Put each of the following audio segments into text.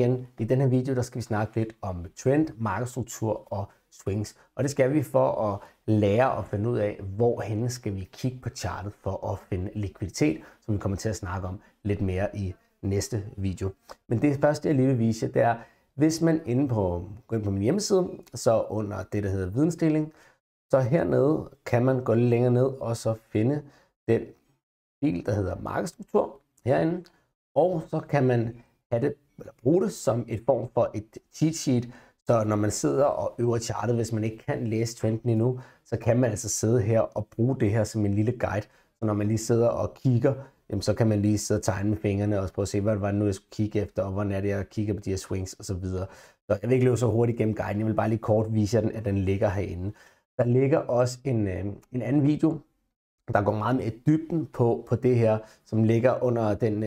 igen, i den her video, der skal vi snakke lidt om trend, markedsstruktur og swings. Og det skal vi for at lære at finde ud af, hvorhen skal vi kigge på chartet for at finde likviditet, som vi kommer til at snakke om lidt mere i næste video. Men det første, jeg lige vil vise jer, det er, hvis man går ind på min hjemmeside, så under det, der hedder vidensdeling, så hernede kan man gå lidt længere ned og så finde den fil, der hedder markedsstruktur herinde. Og så kan man bruge det som et form for et cheat sheet, så når man sidder og øver chartet, hvis man ikke kan læse trenden endnu, så kan man altså sidde her og bruge det her som en lille guide. Så når man lige sidder og kigger, jamen, så kan man lige sidde og tegne med fingrene og prøve at se, hvad var det nu, jeg skulle kigge efter, og hvordan er det, jeg kigger på de her swings og så videre. Så jeg vil ikke løbe så hurtigt gennem guiden, jeg vil bare lige kort vise jer, at den ligger herinde. Der ligger også en anden video, der går meget mere i dybden på det her, som ligger under den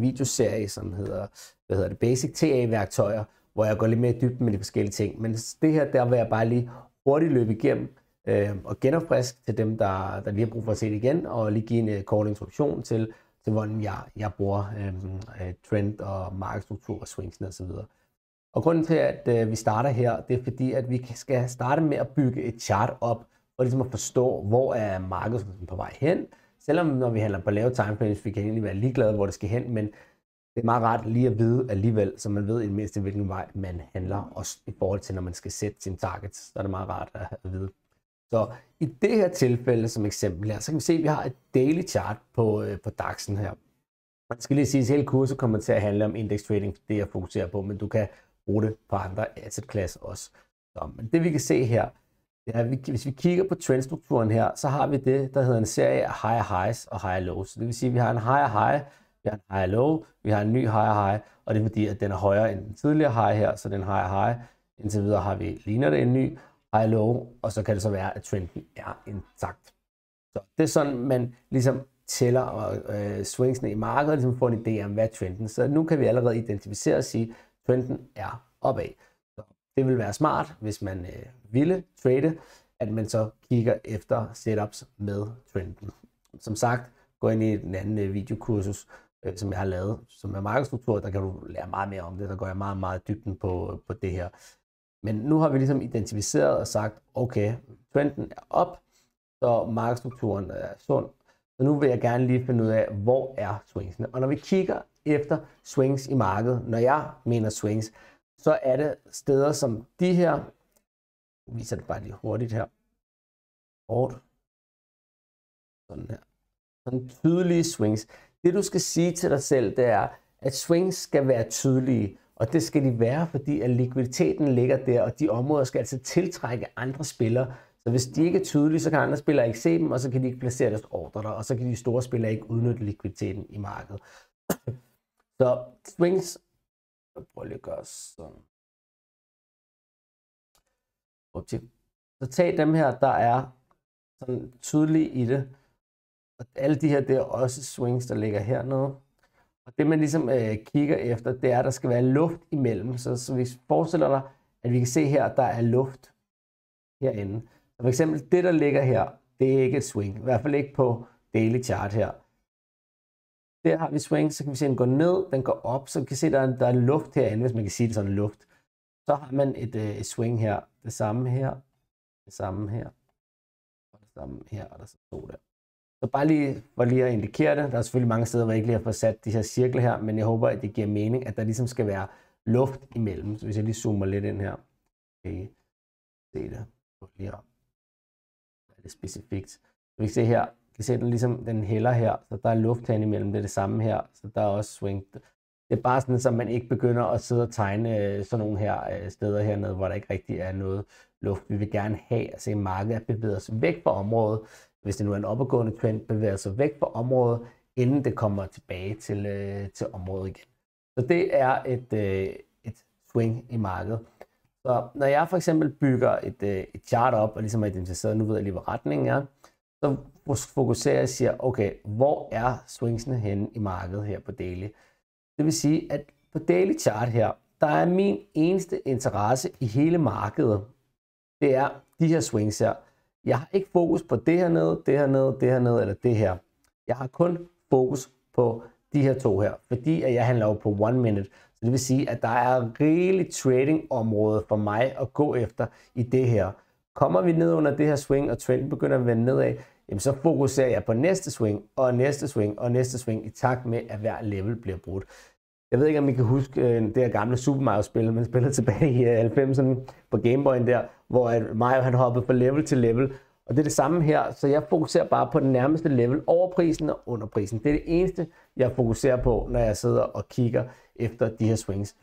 videoserie, som hedder Basic TA-værktøjer, hvor jeg går lidt mere i dybden med de forskellige ting. Men det her, der vil jeg bare lige hurtigt løbe igennem og genopfriske til dem, der lige har brug for at se det igen, og lige give en kort introduktion til hvordan jeg bruger trend og markedsstruktur og swings og så videre. Og grunden til, at vi starter her, det er fordi, at vi skal starte med at bygge et chart op, og ligesom at forstå, hvor er markedet på vej hen. Selvom når vi handler på lave timeframes, vi kan egentlig være ligeglade, hvor det skal hen, men det er meget rart lige at vide alligevel, så man ved i det mindste, hvilken vej man handler, også i forhold til, når man skal sætte sine targets. Så er det meget rart at vide. Så i det her tilfælde, som eksempel her, så kan vi se, at vi har et daily chart på DAX'en her. Man skal lige sige, at hele kurset kommer til at handle om index trading, det jeg fokuserer på, men du kan bruge det på andre asset class også. Så, men det vi kan se her, det er, hvis vi kigger på trendstrukturen her, så har vi det, der hedder en serie af higher highs og higher lows. Så det vil sige, at vi har en higher high, vi har en higher low, vi har en ny higher high, og det er fordi, at den er højere end den tidligere high her, så den higher high. Indtil videre har vi, ligner det en ny high low, og så kan det så være, at trenden er intakt. Så det er sådan, man ligesom tæller swingsene i markedet, og ligesom får en idé om, hvad er trenden. Så nu kan vi allerede identificere og sige, at trenden er opad. Det vil være smart, hvis man ville trade, at man så kigger efter setups med trenden. Som sagt, gå ind i den anden videokursus, som jeg har lavet, som er markedsstruktur, der kan du lære meget mere om det, der går jeg meget, meget dybden på det her. Men nu har vi ligesom identificeret og sagt, okay, trenden er op, så markedsstrukturen er sund. Så nu vil jeg gerne lige finde ud af, hvor er swingsene. Og når vi kigger efter swings i markedet, når jeg mener swings, så er det steder som de her. Jeg viser det bare lige hurtigt her. Sådan her. Sådan tydelige swings. Det du skal sige til dig selv, det er, at swings skal være tydelige. Og det skal de være, fordi at likviditeten ligger der, og de områder skal altså tiltrække andre spillere. Så hvis de ikke er tydelige, så kan andre spillere ikke se dem, og så kan de ikke placere deres ordre der, og så kan de store spillere ikke udnytte likviditeten i markedet. Så swings. Jeg prøver lige at gøre sådan. Så tag dem her, der er sådan tydelige i det. Og alle de her, det er også swings, der ligger hernede. Og det man ligesom kigger efter, det er, at der skal være luft imellem. Så vi forestiller dig, at vi kan se her, der er luft herinde. Så for eksempel det, der ligger her, det er ikke et swing. I hvert fald ikke på daily chart her. Der har vi swing, så kan vi se, at den går ned, den går op, så vi kan se, at der er luft herinde, hvis man kan sige det sådan luft. Så har man et swing her, det samme her, det samme her, og det samme her, og der så to der. Så bare lige for lige at indikere det, der er selvfølgelig mange steder, hvor jeg ikke lige har fået sat de her cirkler her, men jeg håber, at det giver mening, at der ligesom skal være luft imellem. Så hvis jeg lige zoomer lidt ind her, okay, se det, lige op. Det er lidt specifikt. Så vi kan se her, kan se, den hælder her, så der er luft herinde imellem, det er det samme her, så der er også swing. Det er bare sådan, så man ikke begynder at sidde og tegne sådan nogle her steder hernede, hvor der ikke rigtig er noget luft. Vi vil gerne have at se markedet bevæger sig væk fra området. Hvis det nu er en opadgående trend, bevæger sig væk fra området, inden det kommer tilbage til området igen. Så det er et swing i markedet. Så når jeg for eksempel bygger et chart op, og ligesom har identificeret, nu ved jeg lige, hvor retningen er, så fokuserer jeg og siger, okay, hvor er swingsene henne i markedet her på daily? Det vil sige, at på daily chart her, der er min eneste interesse i hele markedet, det er de her swings her. Jeg har ikke fokus på det her nede, det her nede, det her nede, eller det her. Jeg har kun fokus på de her to her, fordi at jeg handler jo på 1 minute. Så Så det vil sige, at der er rigeligt trading-område for mig at gå efter i det her. Kommer vi ned under det her swing, og trenden begynder at vende nedad, jamen så fokuserer jeg på næste swing, og næste swing, og næste swing, i takt med, at hver level bliver brudt. Jeg ved ikke, om I kan huske det her gamle Super Mario-spil, man spillede tilbage i 90'erne på Game Boy'en der, hvor Mario han hoppede fra level til level. Og det er det samme her, så jeg fokuserer bare på den nærmeste level over prisen og under prisen. Det er det eneste, jeg fokuserer på, når jeg sidder og kigger efter de her swings.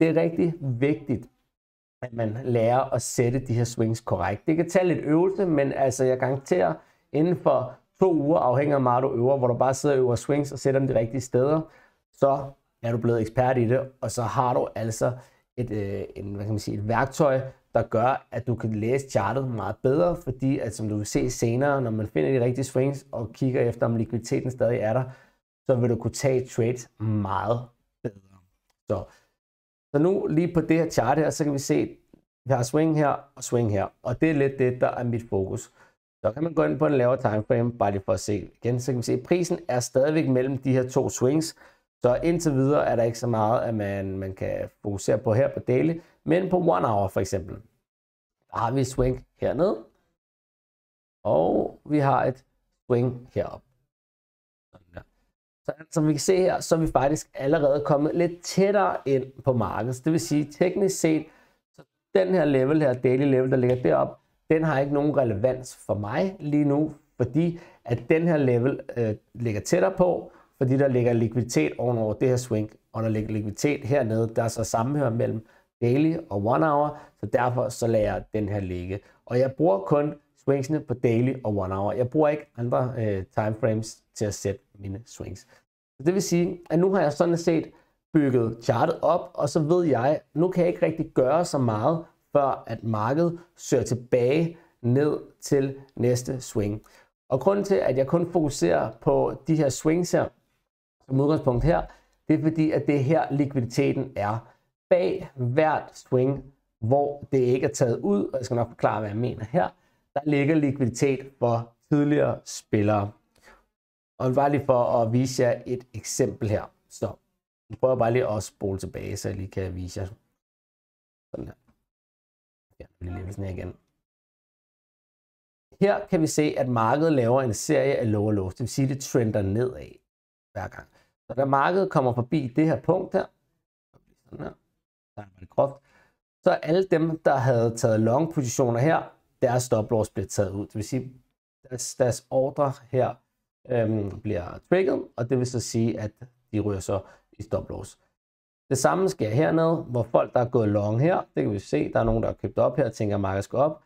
Det er rigtig vigtigt, at man lærer at sætte de her swings korrekt. Det kan tage lidt øvelse, men altså jeg garanterer, inden for 2 uger, afhængig af meget du øver, hvor du bare sidder og øver swings og sætter dem de rigtige steder, så er du blevet ekspert i det, og så har du altså et værktøj, der gør, at du kan læse chartet meget bedre, fordi at, som du vil se senere, når man finder de rigtige swings og kigger efter, om likviditeten stadig er der, så vil du kunne tage trades meget bedre. Så nu lige på det her chart her, så kan vi se, at vi har swing her og swing her, og det er lidt det, der er mit fokus. Så kan man gå ind på en lavere timeframe, bare lige for at se igen, så kan vi se, at prisen er stadigvæk mellem de her 2 swings, så indtil videre er der ikke så meget, at man kan fokusere på her på daily, men på 1 hour for eksempel, der har vi et swing hernede, og vi har et swing heroppe. Så som vi kan se her, så er vi faktisk allerede kommet lidt tættere ind på markedet. Det vil sige, teknisk set, så den her level her, daily level, der ligger deroppe, den har ikke nogen relevans for mig lige nu, fordi at den her level ligger tættere på, fordi der ligger likviditet ovenover det her swing, og der ligger likviditet hernede, der er så sammenhør mellem daily og 1 hour, så derfor så lader jeg den her ligge. Og jeg bruger kun swingsene på daily og 1 hour. Jeg bruger ikke andre timeframes til at sætte mine swings. Så det vil sige, at nu har jeg sådan set bygget chartet op, og så ved jeg, nu kan jeg ikke rigtig gøre så meget, før at markedet søger tilbage ned til næste swing. Og grunden til, at jeg kun fokuserer på de her swings her, som udgangspunkt her, det er fordi, at det er her likviditeten er. Bag hvert swing, hvor det ikke er taget ud, og jeg skal nok forklare, hvad jeg mener her, der ligger likviditet for tidligere spillere. Og bare lige for at vise jer et eksempel her. Så jeg prøver bare lige at spole tilbage, så jeg lige kan vise jer. Sådan her. Ja, lige levelsen her igen. Her kan vi se, at markedet laver en serie af lower lows. Det vil sige, at det trender nedad hver gang. Så da markedet kommer forbi det her punkt her, sådan her, der er det groft, så alle dem, der havde taget long positioner her, deres stop loss bliver taget ud. Det vil sige, at deres ordre her bliver trigget, og det vil så sige, at de ryger så i stop loss. Det samme sker hernede, hvor folk, der er gået long her, det kan vi se, der er nogen, der har købt op her og tænker, at markedet skal op,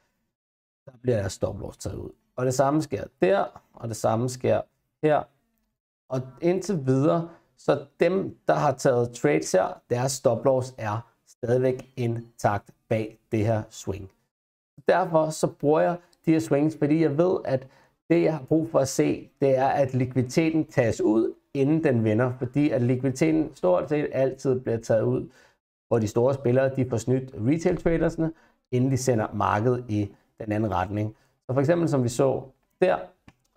der bliver deres stop loss taget ud. Og det samme sker der, og det samme sker her. Og indtil videre, så dem, der har taget trades her, deres stop loss er stadigvæk intakt bag det her swing. Derfor så bruger jeg de her swings, fordi jeg ved, at det, jeg har brug for at se, det er, at likviditeten tages ud, inden den vinder. Fordi at likviditeten stort set altid bliver taget ud, hvor de store spillere, de får snydt retail tradersne, inden de sender markedet i den anden retning. Så for eksempel, som vi så der,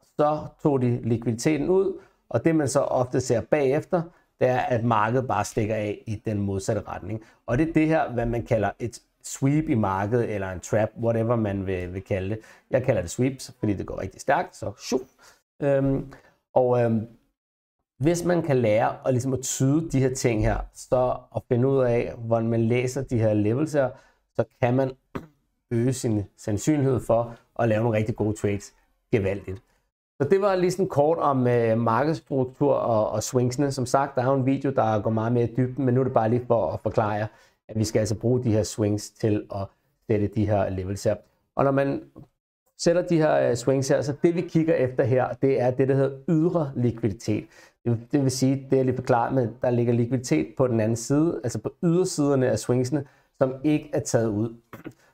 så tog de likviditeten ud, og det man så ofte ser bagefter, det er, at markedet bare stikker af i den modsatte retning. Og det er det her, hvad man kalder et sweep i markedet, eller en trap, whatever man vil kalde det. Jeg kalder det sweeps, fordi det går rigtig stærkt, så shoo. Hvis man kan lære at, ligesom at tyde de her ting her, så at finde ud af, hvordan man læser de her levels her, så kan man øge sin sandsynlighed for at lave nogle rigtig gode trades gevaldigt. Så det var lige sådan kort om markedsstruktur og swingsene. Som sagt, der er jo en video, der går meget mere i dybden, men nu er det bare lige for at forklare jer, at vi skal altså bruge de her swings til at sætte de her levels her. Og når man sætter de her swings her, så det vi kigger efter her, det er det, der hedder ydre likviditet. Det vil sige, det er lige forklaret med, der ligger likviditet på den anden side, altså på ydersiderne af swingsene, som ikke er taget ud.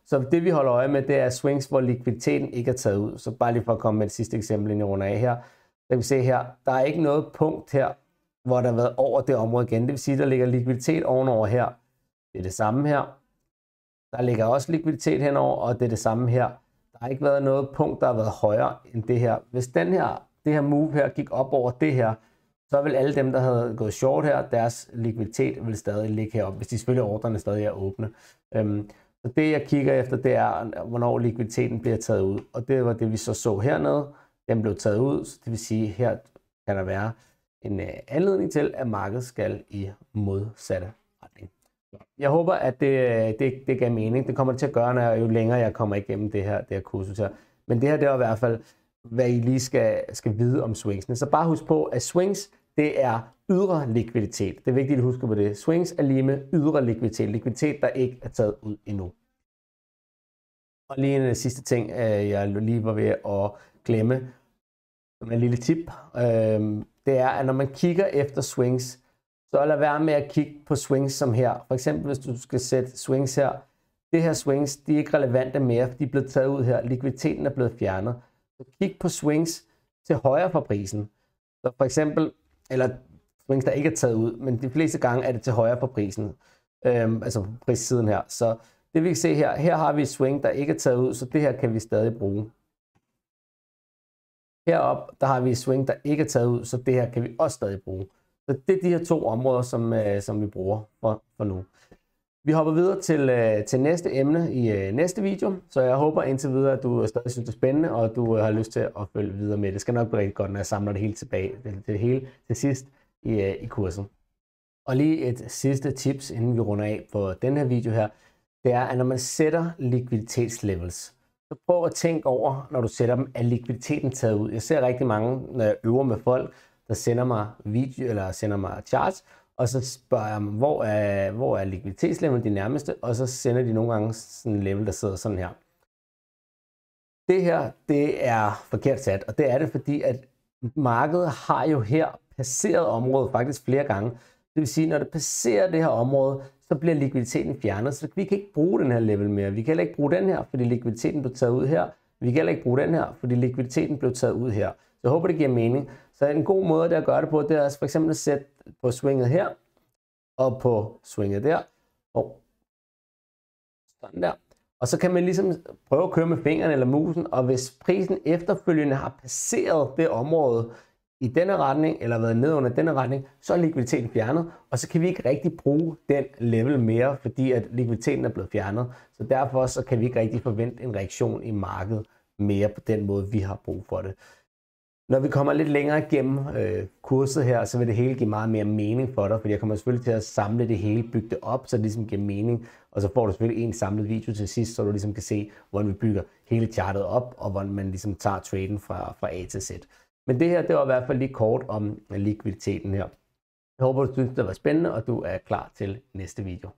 Så det vi holder øje med, det er swings, hvor likviditeten ikke er taget ud. Så bare lige for at komme med et sidste eksempel ind i rundt af her. Så kan vi se her, der er ikke noget punkt her, hvor der har været over det område igen. Det vil sige, der ligger likviditet ovenover her. Det er det samme her. Der ligger også likviditet henover, og det er det samme her. Der har ikke været noget punkt, der har været højere end det her. Hvis det her move her gik op over det her, så vil alle dem, der havde gået short her, deres likviditet vil stadig ligge heroppe, hvis de selvfølgelig ordrene stadig er åbne. Så det jeg kigger efter, det er, hvornår likviditeten bliver taget ud. Og det var det, vi så hernede. Den blev taget ud, så det vil sige, her kan der være en anledning til, at markedet skal i modsatte retning. Jeg håber, at det gav mening. Det kommer det til at gøre, jo længere jeg kommer igennem det her kursus her. Men det her, det er i hvert fald, hvad I lige skal vide om swingsene. Så bare husk på, at swings, det er ydre likviditet. Det er vigtigt at huske på det. Swings er lige med ydre likviditet. Likviditet, der ikke er taget ud endnu. Og lige en sidste ting, jeg lige var ved at glemme, som er en lille tip, det er, at når man kigger efter swings, så lad være med at kigge på swings som her. For eksempel, hvis du skal sætte swings her. Det her swings, de er ikke relevante mere, for de er blevet taget ud her. Likviditeten er blevet fjernet. Så kig på swings til højre for prisen. Så for eksempel, eller swings, der ikke er taget ud, men de fleste gange er det til højre for prisen. Altså på prissiden her. Så det vi kan se her har vi et swing, der ikke er taget ud, så det her kan vi stadig bruge. Heroppe, der har vi et swing, der ikke er taget ud, så det her kan vi også stadig bruge. Så det er de her 2 områder, som vi bruger for nu. Vi hopper videre til næste emne i næste video, så jeg håber indtil videre, at du stadig synes, det er spændende, og at du har lyst til at følge videre med det. Det skal nok blive rigtig godt, når jeg samler det hele tilbage til sidst i kursen. Og lige et sidste tips, inden vi runder af på den her video her, det er, at når man sætter likviditetslevels, så prøv at tænke over, når du sætter dem, er likviditeten taget ud. Jeg ser rigtig mange, når jeg øver med folk, der sender mig video eller sender mig charts, og så spørger jeg dem, hvor er likviditetslevel de nærmeste, og så sender de nogle gange sådan en level, der sidder sådan her. Det her, det er forkert sat, og det er det, fordi at markedet har jo her passeret området faktisk flere gange. Det vil sige, når det passerer det her område, så bliver likviditeten fjernet, så vi kan ikke bruge den her level mere. Vi kan heller ikke bruge den her, fordi likviditeten blev taget ud her. Vi kan heller ikke bruge den her, fordi likviditeten blev taget ud her. Så jeg håber, det giver mening. Så en god måde at gøre det på, det er for eksempel at sætte på swinget her, og på swinget der, og sådan der. Og så kan man ligesom prøve at køre med fingrene eller musen, og hvis prisen efterfølgende har passeret det område i denne retning, eller været ned under denne retning, så er likviditeten fjernet, og så kan vi ikke rigtig bruge den level mere, fordi at likviditeten er blevet fjernet. Så derfor så kan vi ikke rigtig forvente en reaktion i markedet mere på den måde, vi har brug for det. Når vi kommer lidt længere igennem kurset her, så vil det hele give meget mere mening for dig, fordi jeg kommer selvfølgelig til at samle det hele, bygge det op, så det ligesom giver mening, og så får du selvfølgelig en samlet video til sidst, så du ligesom kan se, hvordan vi bygger hele chartet op, og hvordan man ligesom tager traden fra A til Z. Men det her, det var i hvert fald lige kort om likviditeten her. Jeg håber, du synes, det var spændende, og du er klar til næste video.